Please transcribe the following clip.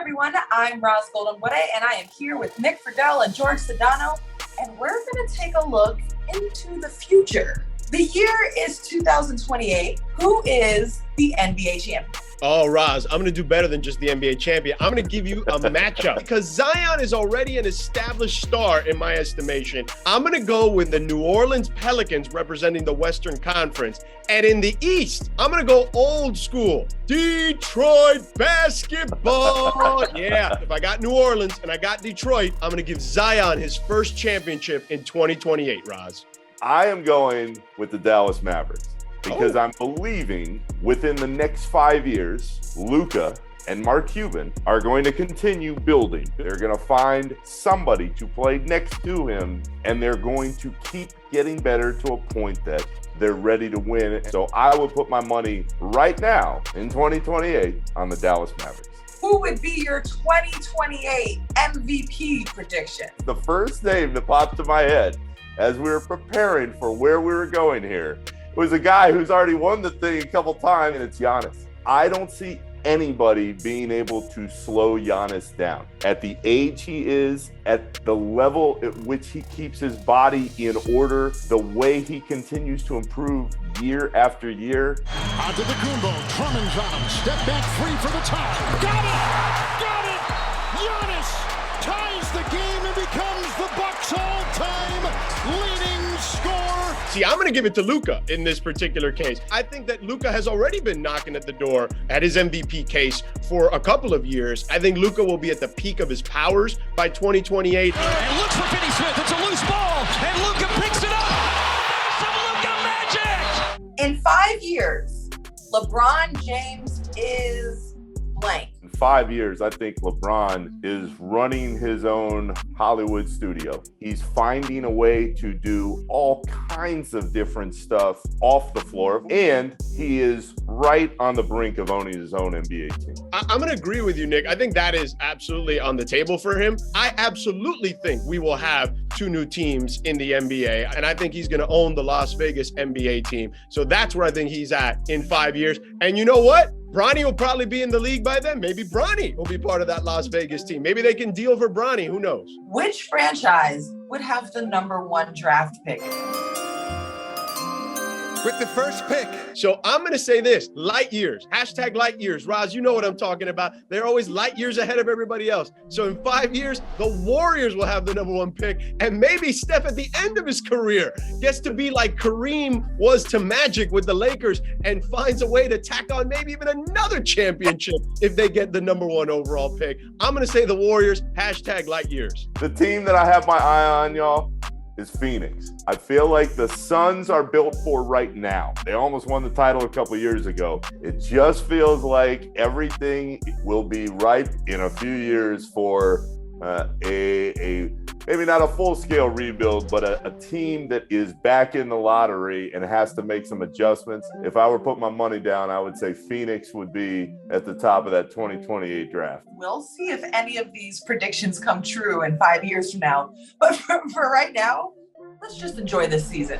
everyone. I'm Roz Goldenwood, and I am here with Nick Friedel and George Sedano, and we're going to take a look into the future. The year is 2028. Who is the NBA champion? Oh, Roz, I'm going to do better than just the NBA champion. I'm going to give you a matchup because Zion is already an established star in my estimation. I'm going to go with the New Orleans Pelicans representing the Western Conference. And in the East, I'm going to go old school. Detroit basketball. Yeah, if I got New Orleans and I got Detroit, I'm going to give Zion his first championship in 2028, Roz. I am going with the Dallas Mavericks. Because I'm believing within the next 5 years, Luka and Mark Cuban are going to continue building. They're going to find somebody to play next to him, and they're going to keep getting better to a point that they're ready to win. So I would put my money right now in 2028 on the Dallas Mavericks. Who would be your 2028 MVP prediction? The first name that popped to my head as we were preparing for where we were going here was a guy who's already won the thing a couple times, and it's Giannis. I don't see anybody being able to slow Giannis down. At the age he is, at the level at which he keeps his body in order, the way he continues to improve year after year. Onto the Kumbo, Drummond's on him, step back three for the tie. Got it! Got it! Giannis ties the game and becomes the Bucks' all-time leading scorer. See, I'm going to give it to Luka in this particular case. I think that Luka has already been knocking at the door at his MVP case for a couple of years. I think Luka will be at the peak of his powers by 2028. And looks for Finney Smith. It's a loose ball, and Luka picks it up. Some Luka magic. In 5 years, LeBron James is blank. In 5 years, I think LeBron is running his own Hollywood studio. He's finding a way to do all kinds of different stuff off the floor, and he is right on the brink of owning his own NBA team. I'm going to agree with you, Nick. I think that is absolutely on the table for him. I absolutely think we will have two new teams in the NBA, and I think he's going to own the Las Vegas NBA team. So that's where I think he's at in 5 years. And you know what? Bronny will probably be in the league by then. Maybe Bronny will be part of that Las Vegas team. Maybe they can deal for Bronny. Who knows? Which franchise would have the #1 draft pick? With the first pick. So I'm going to say this, light years, hashtag light years. Roz, you know what I'm talking about. They're always light years ahead of everybody else. So in 5 years, the Warriors will have the #1 pick. And maybe Steph at the end of his career gets to be like Kareem was to Magic with the Lakers and finds a way to tack on maybe even another championship if they get the #1 overall pick. I'm going to say the Warriors, hashtag light years. The team that I have my eye on, y'all, is Phoenix. I feel like the Suns are built for right now. They almost won the title a couple years ago. It just feels like everything will be ripe in a few years for a maybe not a full-scale rebuild, but a team that is back in the lottery and has to make some adjustments. If I were to put my money down, I would say Phoenix would be at the top of that 2028 draft. We'll see if any of these predictions come true in 5 years from now. But for right now, let's just enjoy this season.